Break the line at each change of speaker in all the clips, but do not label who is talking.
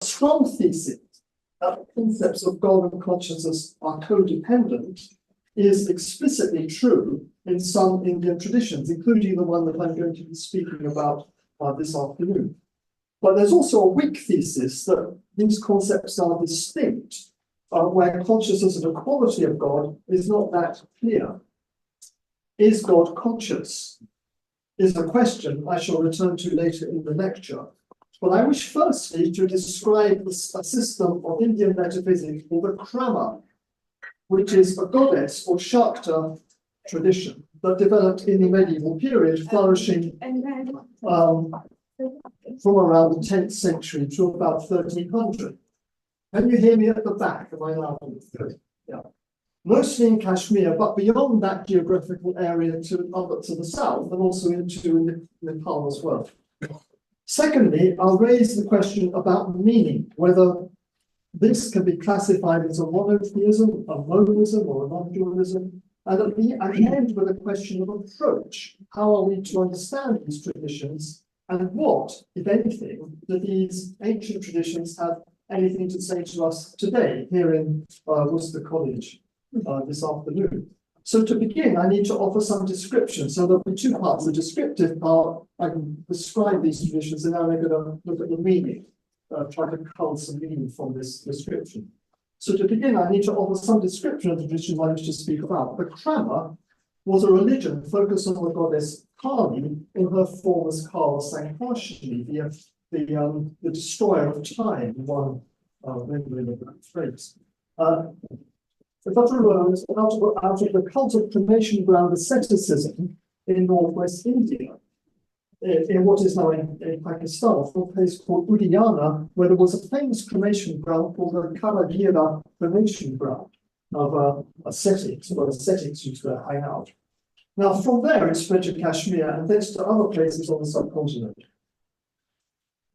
strong thesis that concepts of God and consciousness are codependent is explicitly true in some Indian traditions, including the one that I'm going to be speaking about this afternoon. But there's also a weak thesis that these concepts are distinct, where consciousness and the quality of God is not that clear. Is God conscious? Is a question I shall return to later in the lecture. But I wish firstly to describe a system of Indian metaphysics called the Krama, which is a goddess or Śākta tradition that developed in the medieval period, flourishing from around the 10th century to about 1300. Can you hear me at the back? Am I loud? Yeah. Mostly in Kashmir, but beyond that geographical area to the south and also into Nepal as well. Secondly, I'll raise the question about meaning, whether this can be classified as a monotheism, a modalism, or a non-dualism, and at the end with a question of approach. How are we to understand these traditions, and what, if anything, do these ancient traditions have anything to say to us today here in Worcester College this afternoon? So to begin, I need to offer some description. So there'll be two parts. The descriptive part, I can describe these traditions, and then I'm going to look at the meaning, try to cull some meaning from this description. So to begin, I need to offer some description of the tradition I wish to speak about. The Krama was a religion focused on the goddess Kali in her form as Kala Sankarsini, the destroyer of time, one rendering of that phrase. That arose out of the cult of cremation ground asceticism in northwest India, in what is now in Pakistan, from a place called Udiyana, where there was a famous cremation ground called the Karagira cremation ground of ascetics, where ascetics used to hang out. Now, from there, it spread to Kashmir and thence to other places on the subcontinent.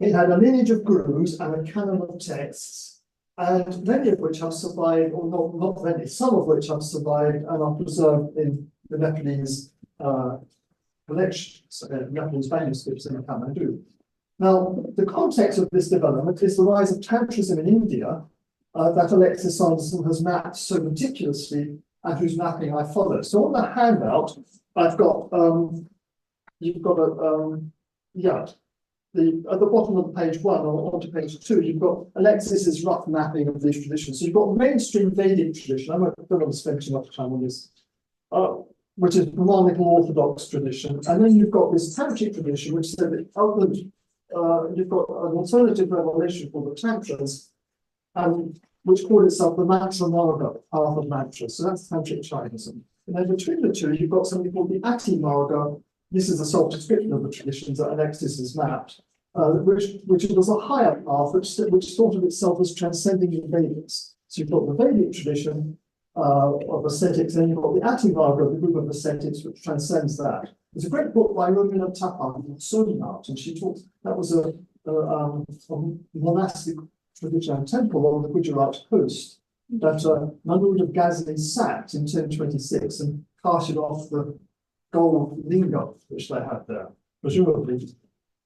It had a lineage of gurus and a canon of texts, and many of which have survived, or not many, some of which have survived and are preserved in the Nepalese collections, Nepalese manuscripts in Kathmandu. Now, the context of this development is the rise of Tantrism in India that Alexis Sanderson has mapped so meticulously, and whose mapping I follow. So on the handout, I've got, you've got at the bottom of page 1 or onto page 2, you've got Alexis's rough mapping of these traditions. So you've got mainstream Vedic tradition. I'm not going to spend too much time on this, which is Brahmanical Orthodox tradition. And then you've got this Tantric tradition, which said that you've got an alternative revelation called the Tantras, which called itself the Mantra Marga, path of mantras. So that's Tantric Shaivism. And then between the two, you've got something called the Ati Marga. This is a self-description of the traditions that Alexis has mapped, which was a higher path, which thought of itself as transcending the Vedics. So you've got the Vedic tradition of ascetics, and you've got the Ati Marga, the group of ascetics, which transcends that. There's a great book by Robina Thapa called Sonat, and she talks, that was a monastic tradition and temple on the Gujarat coast that Mahmud of Ghazni sacked in 1026 and carted off the gold linga which they had there, presumably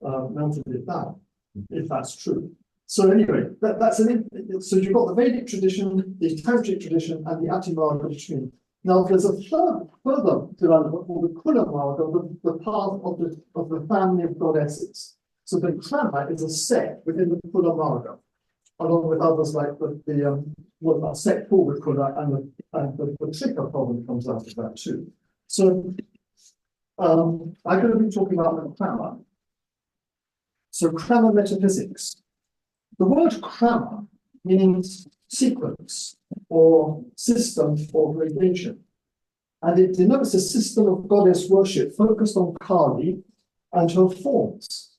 melted it down, if that's true. So anyway, so you've got the Vedic tradition, the Tantric tradition, and the Ati Marga tradition. Now there's a further development called the Kula Marga, the path of the family of goddesses. So the Krama is a sect within the Kula Marga, along with others like the sect called the Kula, and the Trika probably comes out of that too. So I'm going to be talking about the Krama. So Krama metaphysics. The word Krama means sequence or system or gradation, and it denotes a system of goddess worship focused on Kali and her forms.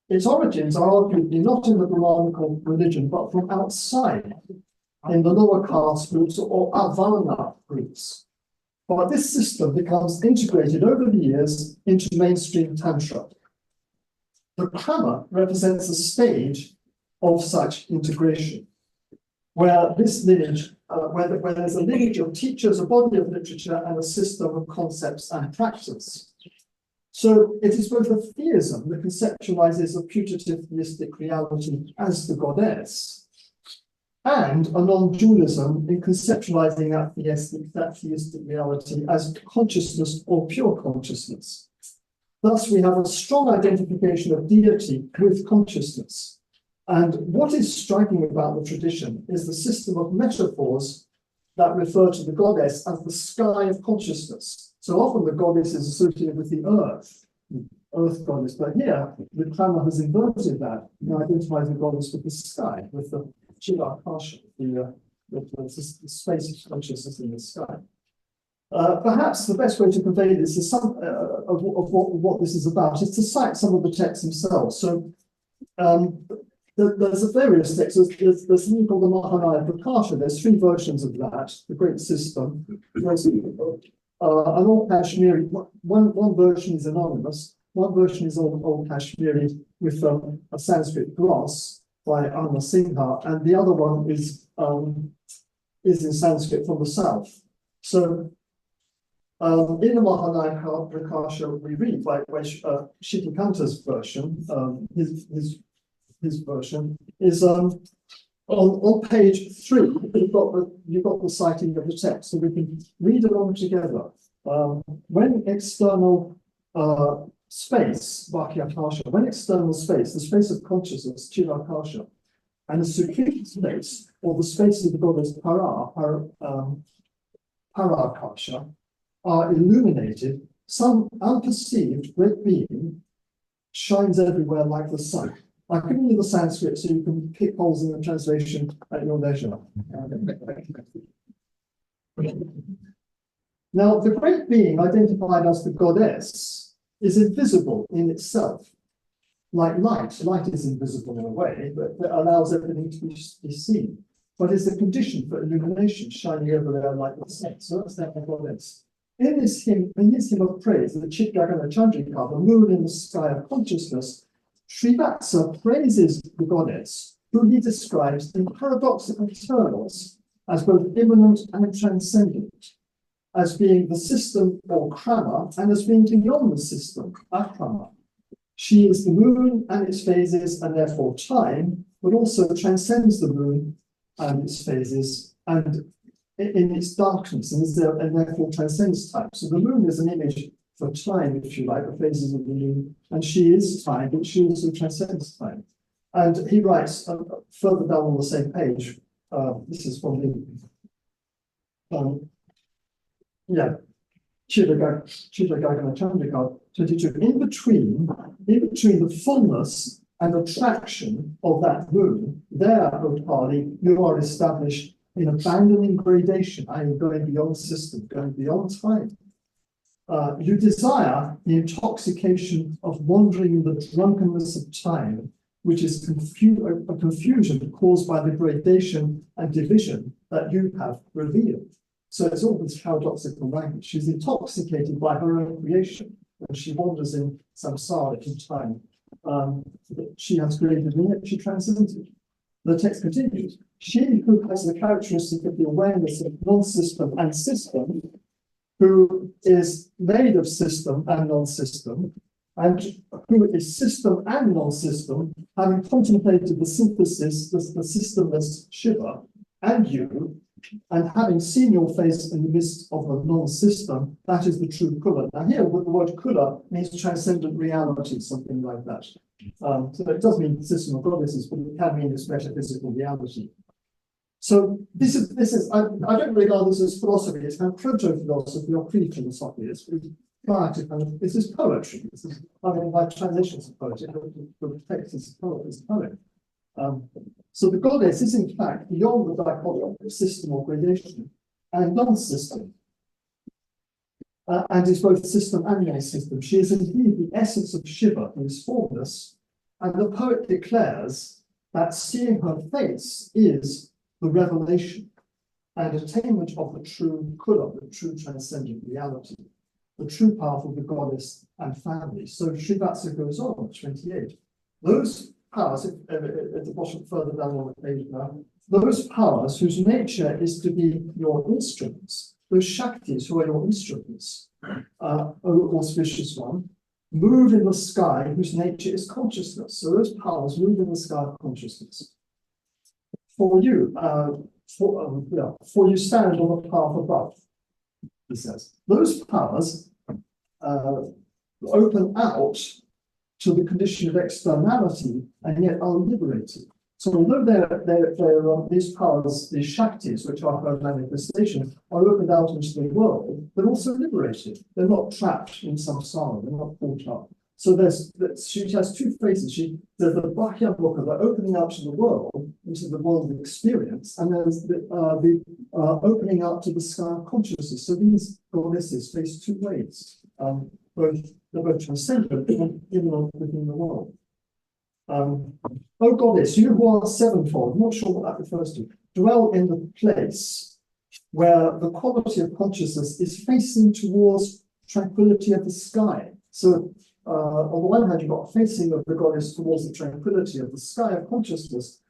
Its origins are arguably not in the Brahmanical religion, but from outside, in the lower caste groups or Avarna groups. But this system becomes integrated over the years into mainstream Tantra. The Krama represents a stage of such integration, where this lineage, where there's a lineage of teachers, a body of literature, and a system of concepts and practice. So it is both a theism that conceptualizes a putative theistic reality as the goddess, and a non-dualism in conceptualizing that theistic reality as consciousness or pure consciousness. Thus, we have a strong identification of deity with consciousness. And what is striking about the tradition is the system of metaphors that refer to the goddess as the sky of consciousness. So often the goddess is associated with the earth goddess, but here the Krama has inverted that and identifies the goddess with the sky, with the Śākta-Śaiva, the space of consciousness in the sky. Perhaps the best way to convey this is some of what this is about is to cite some of the texts themselves. So there's various texts. There's something called the Mahānāya Prakāśa. There's three versions of that, the great system. There's an old Kashmiri, one version is anonymous, one version is old Kashmiri with a Sanskrit gloss by Anna Singha, and the other one is in Sanskrit from the south. So in the Mahānāya Prakāśa, we read by Shitikanta's version, his version is on page 3. You've got the citing of the text, so we can read along together. When external space, Vakyakasha, when external space, the space of consciousness, Chidakasha, and the supreme space, or the space of the goddess Parakasha, are illuminated, some unperceived great being shines everywhere like the sun. I've given you the Sanskrit so you can pick holes in the translation at your leisure. Now, the great being identified as the goddess is invisible in itself. Like light, light is invisible in a way, but that allows everything to be seen. But it's a condition for illumination, shining everywhere like the sun. So that's that goddess. In his hymn of praise, the Chit-Gagana Chandrika, the moon in the sky of consciousness, Srivatsa praises the goddess, who he describes in paradoxical terms as both immanent and transcendent, as being the system or krama, and as being beyond the system, akrama. She is the moon and its phases, and therefore time, but also transcends the moon and its phases, and in its darkness, and therefore transcends time. So the moon is an image for time, if you like, the phases of the moon, and she is time, but she also transcends time. And he writes further down on the same page, this is from the, Chidagagana Chandrika 22. In between the fullness and attraction of that moon, there, O Pali, you are established in abandoning gradation, i.e. going beyond system, going beyond time. You desire the intoxication of wandering in the drunkenness of time, which is a confusion caused by the gradation and division that you have revealed. So it's all this paradoxical language. She's intoxicated by her own creation when she wanders in samsara in time. She has created and yet she transcends it. The text continues. She who has the characteristic of the awareness of non-system and system, who is made of system and non-system, and who is system and non-system, having contemplated the synthesis, the systemless Shiva, and you, and having seen your face in the midst of a non-system, that is the true Kula. Now here, the word Kula means transcendent reality, something like that. So it does mean system of goddesses, but it can mean this metaphysical reality. So this is I don't regard this as philosophy. It's kind of proto-philosophy or pre-philosophy. It's prior to kind of, this is poetry. This is, I mean, by translations of poetry, the text is poem. So the goddess is in fact beyond the dichotomy of system or gradation and non-system, and is both system and non-system. She is indeed the essence of Shiva, who is formless, and the poet declares that seeing her face is the revelation and attainment of the true Kula, the true transcendent reality, the true path of the goddess and family. So Srivatsa goes on, 28. Those powers, at the bottom further down on the page now, those powers whose nature is to be your instruments, those Shaktis who are your instruments, O auspicious one, move in the sky whose nature is consciousness. So those powers move in the sky of consciousness. For you, for you stand on the path above, he says. Those powers open out to the condition of externality and yet are liberated. So although these powers, these Shaktis, which are her manifestation, are opened out into the world, they're also liberated. They're not trapped in samsara, they're not caught up. So she has two phases. There's the Bhakya Mukha, the opening out to the world, into the world of experience, and there's the opening out to the sky of consciousness. So these goddesses face two ways. They're both transcendent and within the world. O goddess, you who are sevenfold, I'm not sure what that refers to, dwell in the place where the quality of consciousness is facing towards tranquility of the sky. So on the one hand, you've got facing of the goddess towards the tranquility of the sky of consciousness,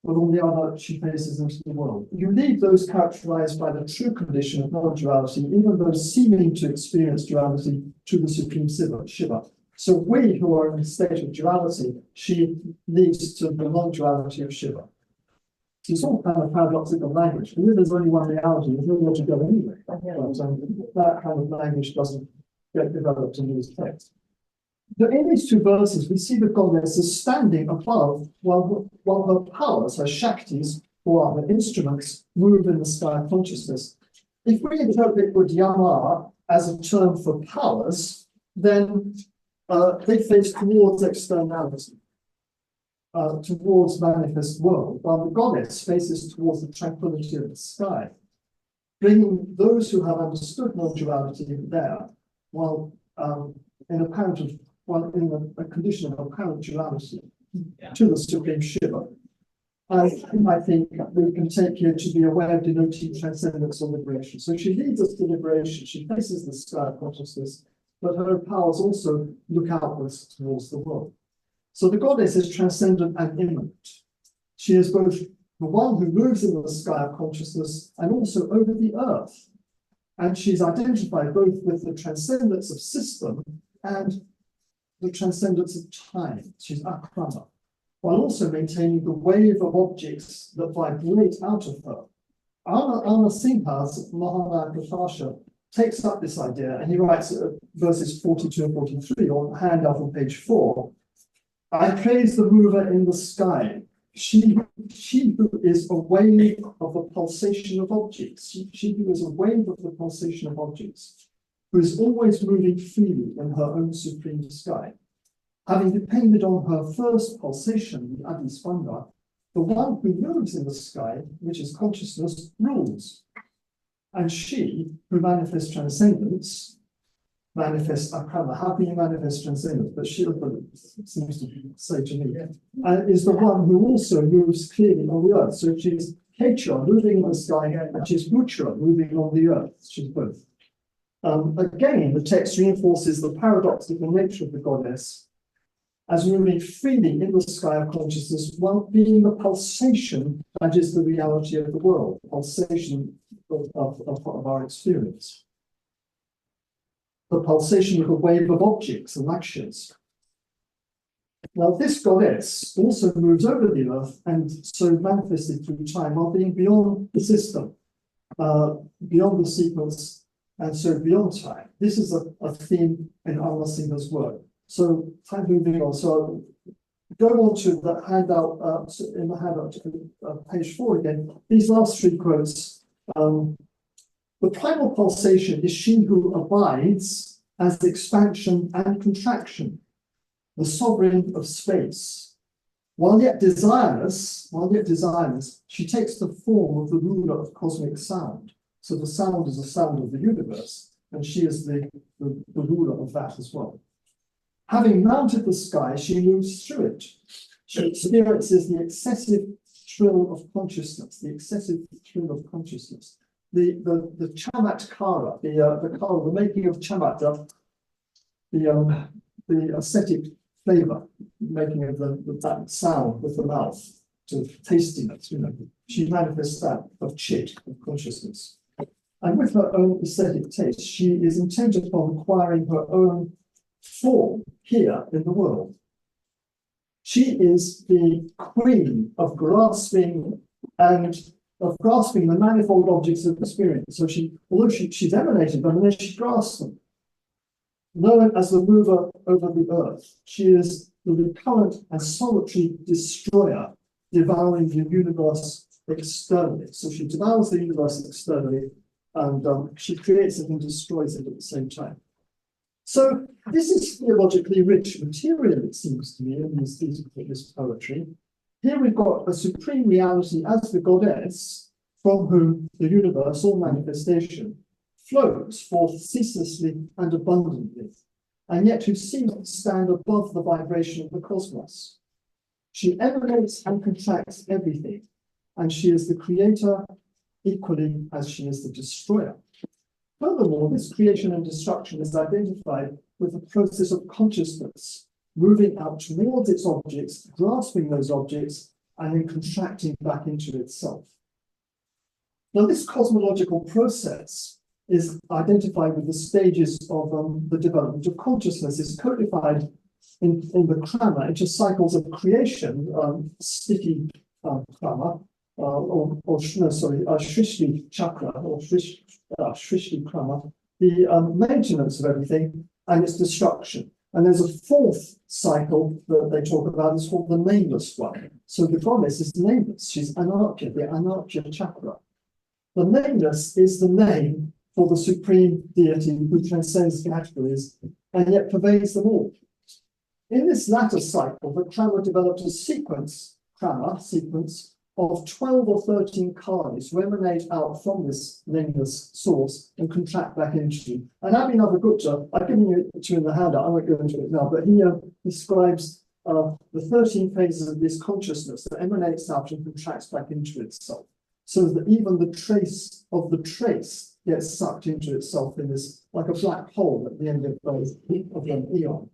but on the other, she faces into the world. You leave those characterized by the true condition of non-duality, even those seeming to experience duality, to the Supreme Shiva. So we who are in a state of duality, she leads to the non-duality of Shiva. So it's all kind of paradoxical language. Because if there's only one reality, there's nowhere to go anyway. But that kind of language doesn't get developed in these texts. But in these two verses, we see the goddess as standing above while her powers, her Shaktis, who are the instruments, move in the sky of consciousness. If we interpret Udyama as a term for powers, then they face towards externality, towards manifest world, while the goddess faces towards the tranquility of the sky, bringing those who have understood non-duality there, while in a condition of apparent duality to the Supreme Shiva. I think we can take here to be aware of denoting transcendence or liberation. So she leads us to liberation. She faces the sky of consciousness, but her powers also look outwards towards the world. So the goddess is transcendent and immanent. She is both the one who moves in the sky of consciousness and also over the earth. And she's identified both with the transcendence of system and the transcendence of time. She's akrama, while also maintaining the wave of objects that vibrate out of her. Anna Singha's Mahanakashasha takes up this idea, and he writes verses 42 and 43 on the handout on page 4. I praise the mover in the sky. She who is a wave of the pulsation of objects. She who is a wave of the pulsation of objects, who is always moving freely in her own supreme sky. Having depended on her first pulsation, the Adispanda, the one who moves in the sky, which is consciousness, rules. And she, who manifests transcendence, manifests akrama. How can you manifest transcendence? But she seems to say to me, is the one who also moves clearly on the earth. So she's Ketra, moving in the sky, and she's Mutra, moving on the earth. She's both. Again, the text reinforces the paradoxical nature of the goddess as moving freely in the sky of consciousness while being the pulsation that is the reality of the world, pulsation of our experience. The pulsation of a wave of objects and actions. Now, this goddess also moves over the earth and so manifested through time while being beyond the system, beyond the sequence, and so beyond time. This is a theme in Anna Singha's work. So, time moving on. So, go on to the handout, in the handout, page 4 again. These last three quotes. The primal pulsation is she who abides as expansion and contraction, the sovereign of space. While yet desireless, she takes the form of the ruler of cosmic sound. So the sound is the sound of the universe, and she is the ruler of that as well. Having mounted the sky, she moves through it. She experiences the excessive thrill of consciousness, the chamatkara, the making of chamat, the aesthetic flavor, making of that sound with the mouth, to tasting it, she manifests that of chit, of consciousness. And with her own aesthetic taste, she is intent upon acquiring her own form here in the world. She is the queen of grasping the manifold objects of experience. So although she's emanated them, and then she grasps them. Known as the mover over the earth, she is the recurrent and solitary destroyer, devouring the universe externally. So she devours the universe externally, and she creates it and destroys it at the same time. So this is theologically rich material, it seems to me, in this poetry. Here we've got a supreme reality as the goddess, from whom the universe, all manifestation, flows forth ceaselessly and abundantly, and yet who seems to stand above the vibration of the cosmos. She emanates and contracts everything, and she is the creator equally as she is the destroyer. Furthermore, this creation and destruction is identified with the process of consciousness, moving out towards its objects, grasping those objects, and then contracting back into itself. Now, this cosmological process is identified with the stages of the development of consciousness. It's codified in the krama into cycles of creation, sticky krama, Shrishti chakra, or Shrishti krama, the maintenance of everything and its destruction. And there's a fourth cycle that they talk about, it's called the nameless one. So the goddess is nameless, she's Anarkya, the Anarkya chakra. The nameless is the name for the supreme deity who transcends categories and yet pervades them all. In this latter cycle, the krama developed a sequence of 12 or 13 kalis who emanate out from this nameless source and contract back into. And Abhinavagupta, I've given it to you in the handout, I won't go into it now, but he describes the 13 phases of this consciousness that emanates out and contracts back into itself, so that even the trace of the trace gets sucked into itself in this, like a black hole at the end of an eon.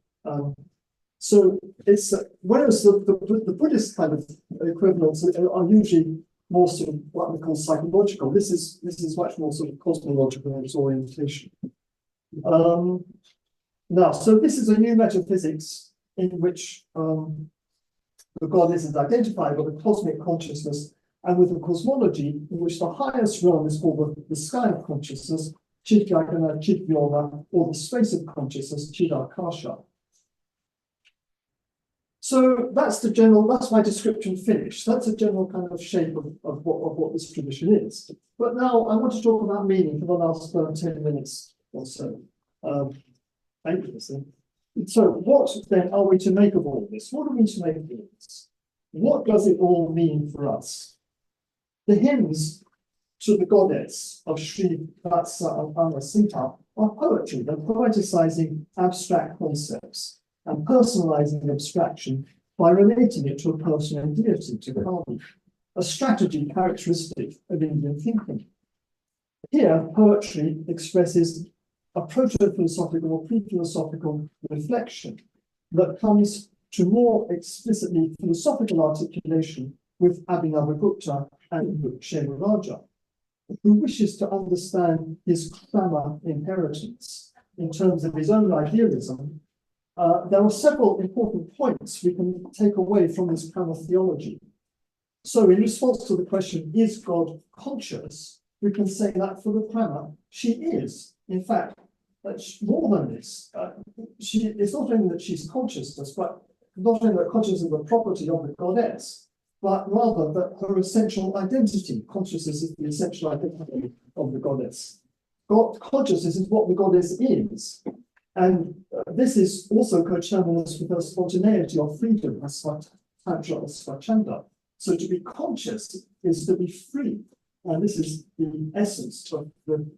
So it's whereas the Buddhist kind of equivalents are usually more sort of what we call psychological. This is much more sort of cosmological in its orientation. Now, so this is a new metaphysics in which the goddess is identified with a cosmic consciousness and with a cosmology in which the highest realm is called the sky of consciousness, Chidgagana, Chidvyoma, or the space of consciousness, Chidakasha. So that's my description finished. That's a general kind of shape of what this tradition is. But now I want to talk about meaning for the last 10 minutes or so. Thank you. So what then are we to make of all this? What are we to make of all this? What does it all mean for us? The hymns to the goddess of Sri Vatsa Sita are poetry. They're poeticizing abstract concepts and personalizing abstraction by relating it to a person and deity, to Kali, a strategy characteristic of Indian thinking. Here, poetry expresses a proto-philosophical or pre-philosophical reflection that comes to more explicitly philosophical articulation with Abhinavagupta and Kshemarāja, who wishes to understand his krama inheritance in terms of his own idealism. There are several important points we can take away from this krama theology. So in response to the question, is God conscious? We can say that for the krama, she is. In fact, more than this, it's not only that she's consciousness, but not only that consciousness is the property of the goddess, but rather that her essential identity, consciousness is the essential identity of the goddess. Consciousness is what the goddess is. And this is also coterminous with her spontaneity or freedom, as Tantra or Swachanda. So to be conscious is to be free. And this is the essence of the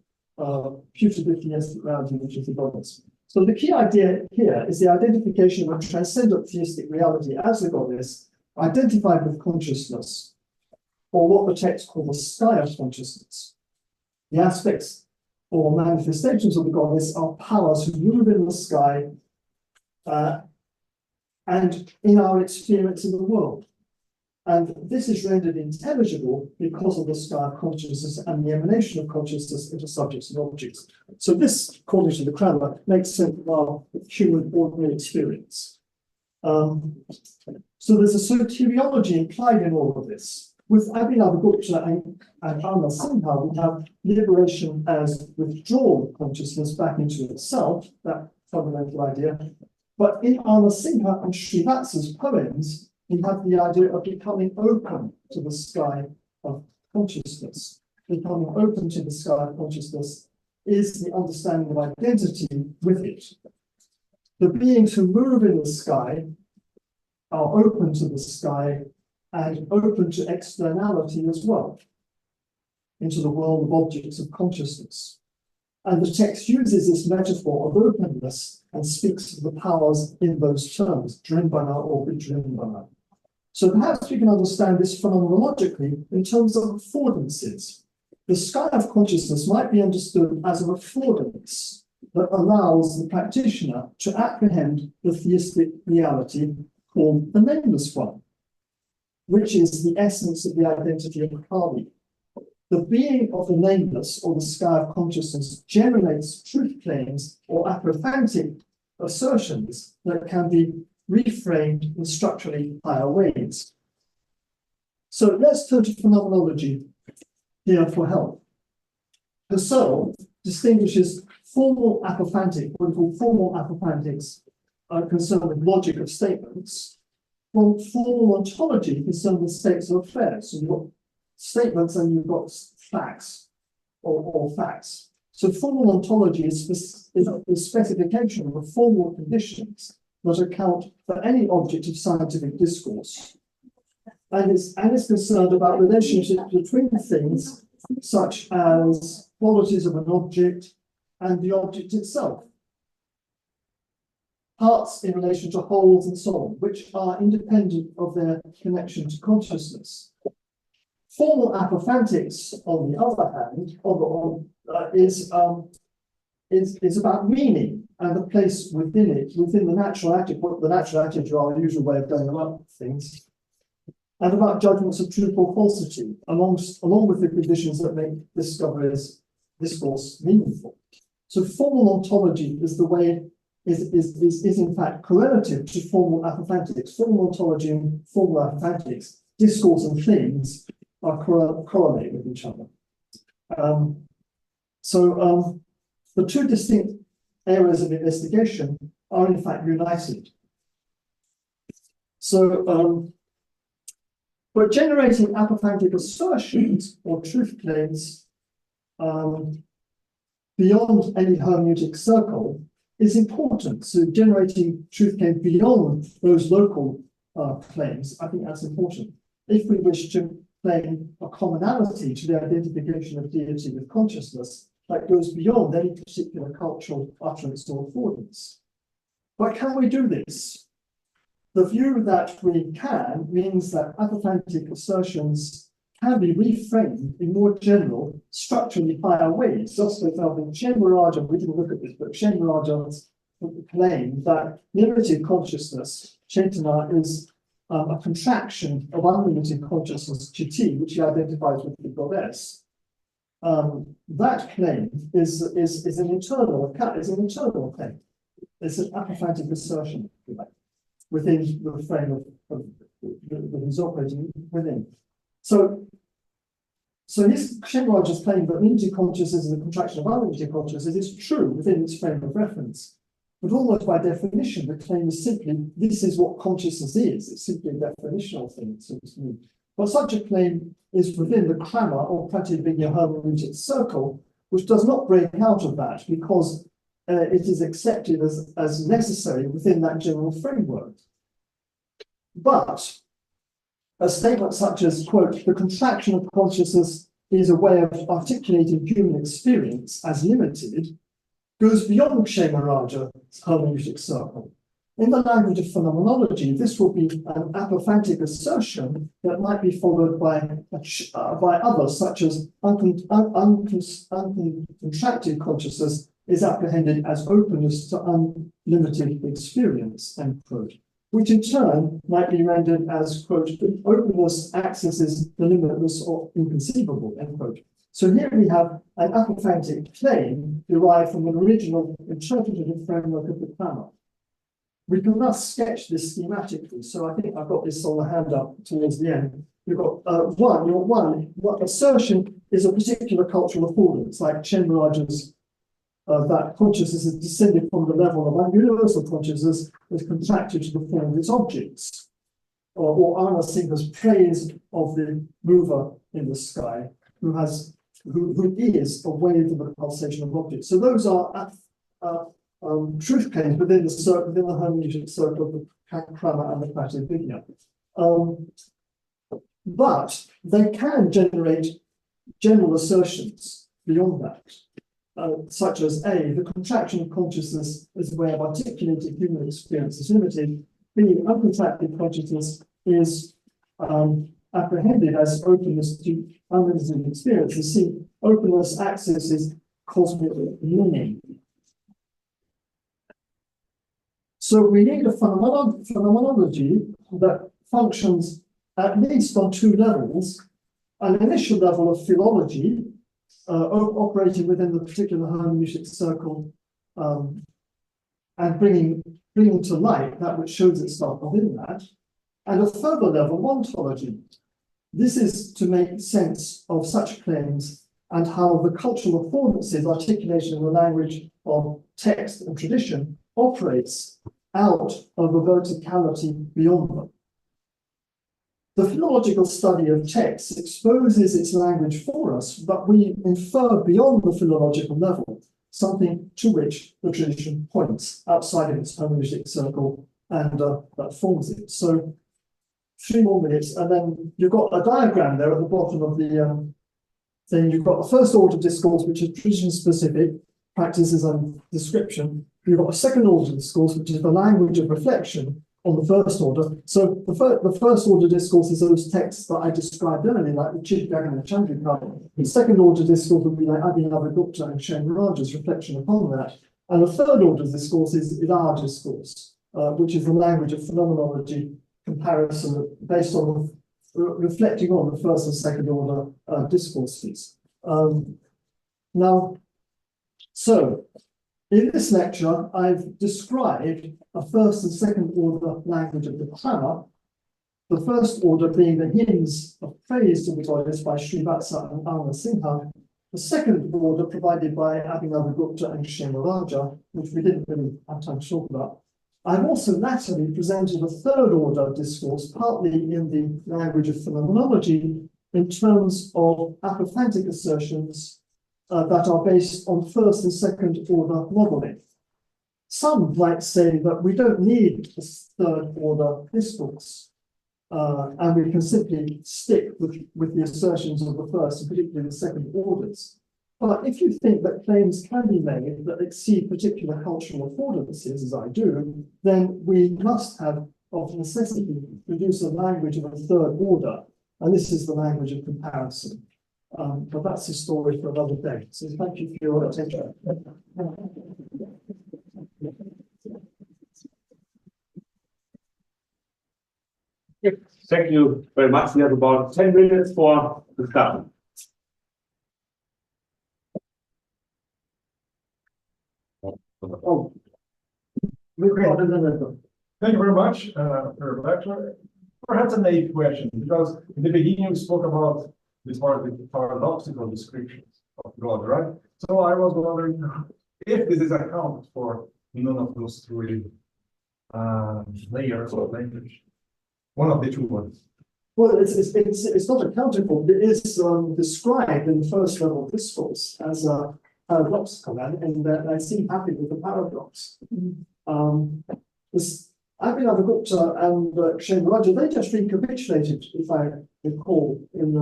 putative theistic reality, which is the goddess. So the key idea here is the identification of a transcendent theistic reality as the goddess, identified with consciousness, or what the text calls the sky of consciousness. The aspects or manifestations of the goddess are powers who move in the sky and in our experience of the world. And this is rendered intelligible because of the sky of consciousness and the emanation of consciousness into subjects and objects. So this, according to the grammar, makes sense of our human ordinary experience. So there's a soteriology implied in all of this. With Abhinavagupta and Anna Sinha, we have liberation as withdrawn consciousness back into itself, that fundamental idea. But in Anna Sinha and Srivatsa's poems, we have the idea of becoming open to the sky of consciousness. Becoming open to the sky of consciousness is the understanding of identity with it. The beings who move in the sky are open to the sky and open to externality as well, into the world of objects of consciousness. And the text uses this metaphor of openness and speaks of the powers in those terms, Drimbana or Vidrimbana. So perhaps we can understand this phenomenologically in terms of affordances. The sky of consciousness might be understood as an affordance that allows the practitioner to apprehend the theistic reality called the nameless one, which is the essence of the identity of Kali. The being of the nameless or the sky of consciousness generates truth claims or apophantic assertions that can be reframed in structurally higher ways. So let's turn to phenomenology here for help. Husserl distinguishes formal apophantic, what we call formal apophantics, concerned with logic of statements, from formal ontology concerned with states of affairs. So you've got statements and you've got facts or facts. So formal ontology is specification of formal conditions that account for any object of scientific discourse. And is concerned about relationships between things, such as qualities of an object and the object itself. Parts in relation to wholes and so on, which are independent of their connection to consciousness. Formal apophantics, on the other hand, is about meaning and the place within it, within the natural attitude. The natural attitude are our usual way of going about things, and about judgments of truth or falsity, along with the conditions that make discourse meaningful. So formal ontology is the way is in fact correlative to formal apophantics. Formal ontology and formal apophantics, discourse and things, are correlate with each other. The two distinct areas of investigation are in fact united. But generating apophantic assertions or truth claims beyond any hermeneutic circle is important. So generating truth claims beyond those local claims, I think that's important. If we wish to claim a commonality to the identification of deity with consciousness that goes beyond any particular cultural utterance or affordance. But can we do this? The view that we can means that apophantic assertions can be reframed in more general, structurally higher ways. Just for example, Shenmaraja, we didn't look at this, but Shenmaraja's claim that limited consciousness, Chaitanya, is a contraction of unlimited consciousness, Chiti, which he identifies with the goddess. That claim is an internal claim. It's an apophantic assertion, if you like, within the frame of that he's operating within. So his Shenmaraja's claim that limited consciousness is a contraction of unlimited consciousness is true within its frame of reference. But almost by definition, the claim is simply, this is what consciousness is. It's simply a definitional thing, it seems to me. But such a claim is within the krama or prativigya hermeneutic circle, which does not break out of that because it is accepted as necessary within that general framework. But a statement such as, quote, the contraction of consciousness is a way of articulating human experience as limited, goes beyond Kshemarāja's hermeneutic circle. In the language of phenomenology, this will be an apophantic assertion that might be followed by others, such as uncontracted consciousness is apprehended as openness to unlimited experience, end quote. which in turn might be rendered as, quote, openness accesses the limitless or inconceivable, end quote. So here we have an apophantic claim derived from an original interpretative framework of the grammar. We can thus sketch this schematically. So I think I've got this on the handout towards the end. You've got what assertion is a particular cultural affordance, like Chenraj's that consciousness is descended from the level of universal consciousness is contracted to the form of its objects, or Anna Singha's praise of the mover in the sky, who is a wave of the pulsation of objects. So those are truth claims within the hermeneutic circle of the Krama and the Prativigya. But they can generate general assertions beyond that. Such as A, the contraction of consciousness is a way of articulating human experience is limited. B, uncontracted consciousness is apprehended as openness to unlimited experience. And C, openness accesses cosmic meaning. So we need a phenomenology that functions at least on two levels: an initial level of philology, operating within the particular hermeneutic circle, and bringing to light that which shows itself within that, and a further level, ontology. This is to make sense of such claims and how the cultural affordances articulation in the language of text and tradition operates out of a verticality beyond them. The philological study of texts exposes its language for us, but we infer beyond the philological level something to which the tradition points outside of its hermeneutic circle and that forms it. So 3 more minutes, and then you've got a diagram there at the bottom of the thing. You've got a first order discourse, which is tradition specific, practices and description. You've got a second order discourse, which is the language of reflection on the first order. So the first order discourse is those texts that I described earlier, like the Chid, Gavin and Chandrika. The second order discourse would be like Abhinavagupta and Shenraja's reflection upon that. And the third order discourse is our discourse, which is the language of phenomenology comparison based on reflecting on the first and second order discourses. So in this lecture, I've described a first and second order language of the Krama, the first order being the hymns of praise to the goddess by Srivatsa and Anna Singha, the second order provided by Abhinavagupta and Kshenaraja, which we didn't really have time to talk about. I've also latterly presented a third order discourse, partly in the language of phenomenology, in terms of apophantic assertions that are based on first and second order modeling. Some might say that we don't need this third order discourse, and we can simply stick with the assertions of the first and particularly the second orders. But if you think that claims can be made that exceed particular cultural affordances, as I do, then we must have, of necessity, produce a language of a third order, and this is the language of comparison. But that's a story for another day. So thank you for your attention.
Thank you very much. We have about 10 minutes for discussion.
Oh, we've got another.
Thank you very much for your lecture. Perhaps a naive question, because in the beginning we spoke about this paradoxical descriptions of God, right? So I was wondering if this is accounted for in none of those 3 layers of language. One of the 2 ones.
Well, it's not accountable. It is described in the first level discourse as a paradoxical, and I seem happy with the paradox. Abhinavagupta and Kshenraja, they just recapitulated, if I recall, in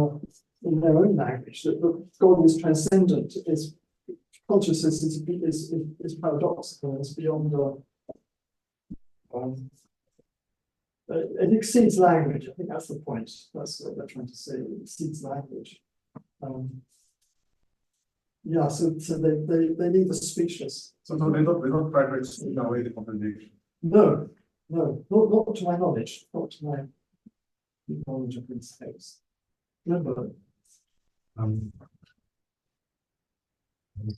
their own language, that God is transcendent, is consciousness is paradoxical, it's beyond it exceeds language. I think that's the point. That's what they're trying to say. It exceeds language. Yeah, so they leave us speechless.
So they don't try to explain away the contradiction.
No, No, not to my knowledge, not to my knowledge of this case. Remember,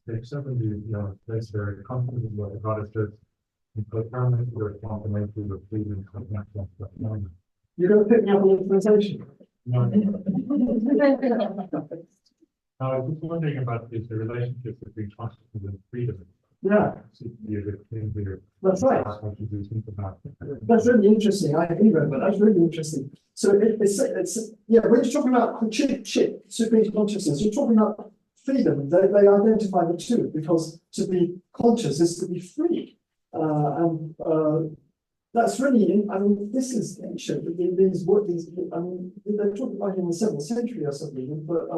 Page 70, you know, place very confident what the God is just impermanent or complementary with freedom and connection.
you're going to pick me up on implementation.
No, I was just wondering about the relationship between consciousness and freedom.
Yeah,
Seems to be a good thing here.
that's right.
How should we think about it?
That's really interesting. I agree with that. That's really interesting. So it's yeah, when you're talking about chip, supreme consciousness, you're talking about freedom. They identify the two because to be conscious is to be free. That's really, I mean, this is ancient. These, I mean, they're talking about in the 7th century or something, but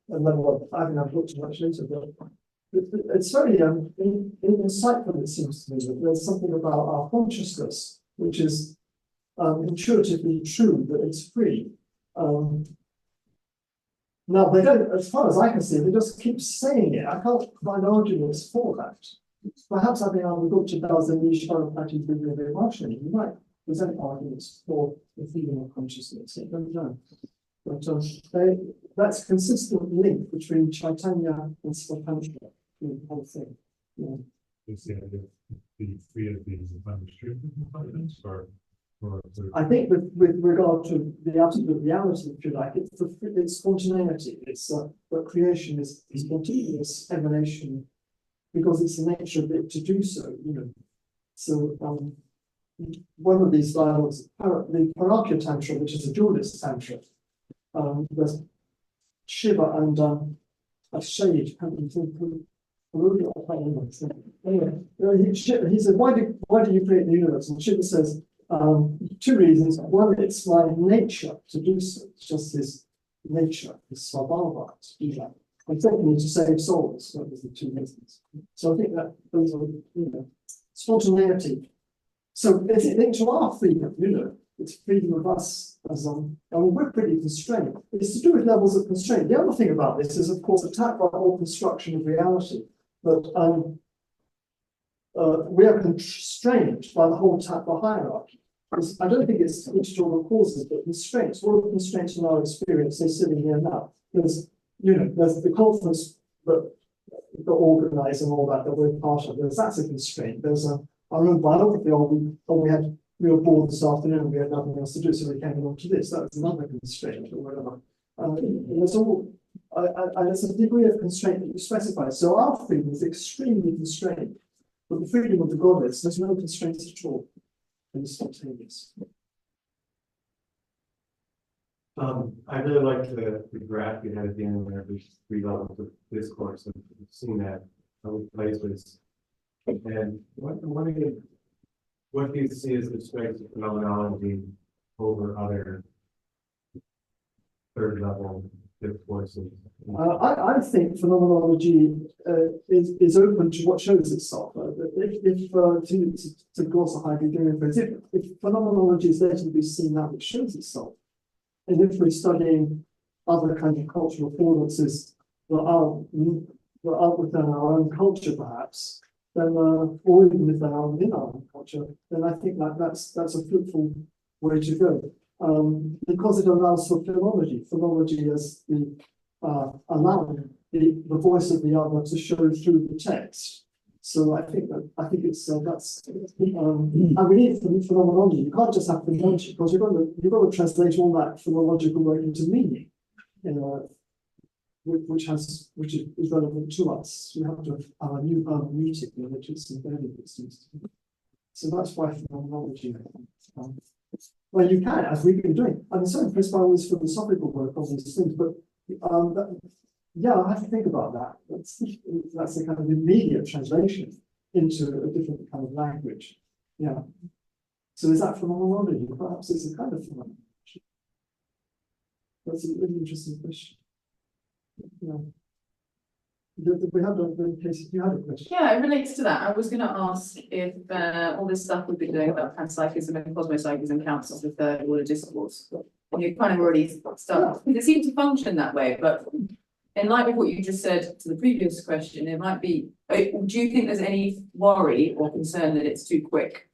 and then what I haven't looked too much later, but it's very insightful, it seems to me, that there's something about our consciousness which is intuitively true, that it's free. Now, they don't, as far as I can see, they just keep saying it. I can't find arguments for that. Perhaps I think I'm good to does the niche of practice with the emotion. You might present arguments for the freedom of consciousness. I don't know. But that's a consistent link between Chaitanya and Svatantra, the whole thing. Yeah.
Is the idea of being free of being unrestricted confidence or
I think with regard to the absolute reality, if you like, it's spontaneity. It's but creation is spontaneous emanation because it's the nature of it to do so. You know, so one of these dialogues, the Parakya Tantra, which is a dualist tantra, there's Shiva and a shade. Anyway, he said, why do you create the universe? And Shiva says, 2 reasons. One, it's my nature to do so. It's just his nature, his svabhava to do that. And secondly, to save souls. That was the 2 reasons. So I think that those are, spontaneity. So it's linked to our freedom, it's freedom of us as I mean, we're pretty constrained. It's to do with levels of constraint. The other thing about this is, of course, attack by whole construction of reality. But we are constrained by the whole Tattva hierarchy. I don't think it's external causes, but constraints. What are the constraints in our experience? They're sitting here now. There's the conference that got organised and all that we're part of. That's a constraint. There's our own biography. We were bored this afternoon and we had nothing else to do, so we came along to this. That's another constraint or whatever. There's a degree of constraint that you specify. So our freedom is extremely constrained. But the freedom of the goddess, there's no constraints at all. And it's spontaneous.
I really liked the graph you had at the end where there's 3 levels of discourse, and we've seen that other places. And what do you see as the strengths of phenomenology over other 3rd level discourses?
I think phenomenology is open to what shows itself. To gloss a Heideggerian phrase, if phenomenology is there to be seen that which shows itself, and if we're studying other kinds of cultural affordances that are within our own culture, perhaps, then or even if they are within our own culture, then I think that's a fruitful way to go. Because it allows for phenomenology as the allowing the voice of the other to show through the text. So I think it's that's and we need phenomenology. You can't just have phenomenology because you've got to translate all that phenomenological work into meaning, which is relevant to us. We have to have a new hermeneutic in which it's embedded. So that's why phenomenology. Well, you can, as we've been doing. I'm so impressed by all this philosophical work on these things, but I have to think about that. That's a kind of immediate translation into a different kind of language. Yeah. So is that phenomenology? Perhaps it's a kind of phenomenology. That's a really interesting question. Yeah. We have in case you had a question.
Yeah, it relates to that. I was going to ask if all this stuff we've been doing about panpsychism and cosmopsychism counts as the 3rd order discourse. And you kind of already started. It seemed to function that way, but in light of what you just said to the previous question, it might be. Do you think there's any worry or concern that it's too quick?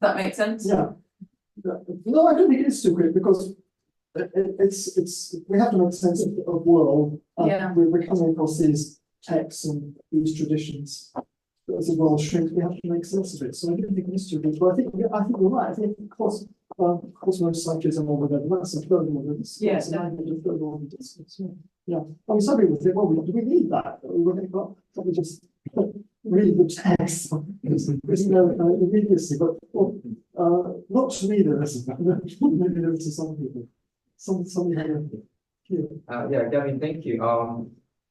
that make sense?
Yeah. No, I don't think it is too quick because it's, we have to make sense of world.
Yeah.
We're coming across these texts and these traditions. As the world shrinks, we have to make sense of it. So I don't think it is too quick, but I think you're right. I think cosmos psychism or whatever, that's a third order.
Yeah,
It's a language of third order discourse. Yeah. I mean, some people think, well, do we need that? We're going to probably just read the text. There's no immediacy, but not to me, there isn't. Maybe there is to some people. Some
Yeah, Gavin, thank you.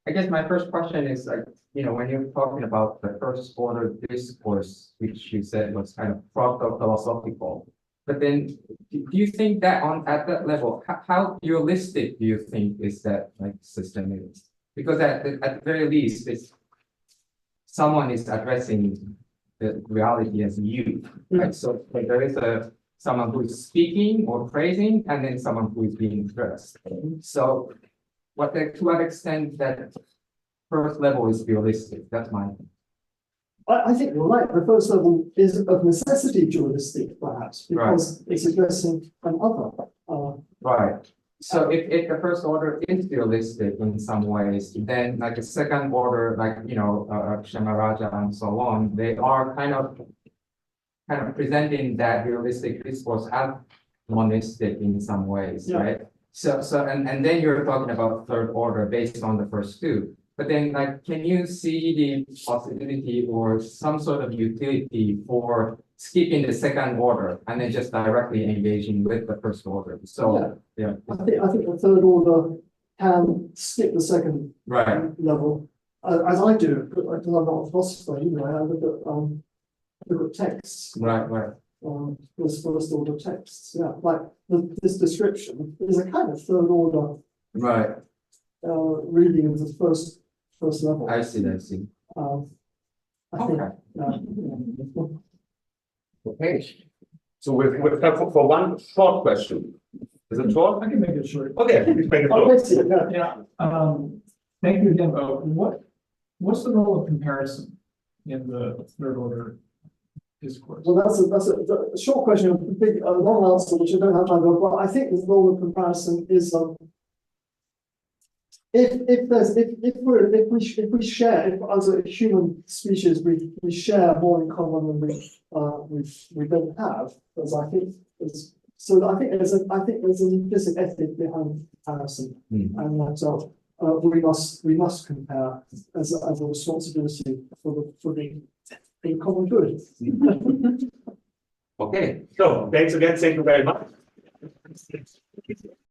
I guess my first question is like, you know, when you're talking about the first order discourse, which you said was kind of proto-philosophical, but then do you think that at that level, how dualistic do you think is that like system is? Because at the very least, it's someone is addressing the reality as you, right? So like, there is someone who is speaking or praising, and then someone who is being addressed. So to what extent that first level is dualistic? That's my.
I think you're right. The first level is of necessity dualistic, perhaps, because it's addressing an other.
Right. So if the first order is dualistic in some ways, then like a second order, like, you know, Kshamaraja and so on, they are kind of presenting that dualistic discourse as monistic in some ways,
Yeah.
right? So and then you're talking about third order based on the first two. But then, like, can you see the possibility or some sort of utility for skipping the second order and then just directly engaging with the first order? So, yeah.
I think the third order can skip the second
Right.
level, as I do, because I'm not a philosopher. You know, I look at texts.
Right.
Those first order texts. Yeah, like this description is a kind of third order
Right.
reading of the first level.
I see.
I think.
Okay.
Okay. So we've time for one short question. Is it short?
I can make it short.
Okay, please make it
Oh,
short.
let's see, yeah.
Yeah, thank you again. What's the role of comparison in the third order discourse?
Well, that's a short question, a big, long answer, which I don't have time for, but I think the role of comparison is, if we share, if as a human species, we share more in common than we don't have, as I think is, so I think there's an implicit ethic behind comparison, and that, we must compare as a responsibility for the common good.
Okay, so thanks again. Thank you very much.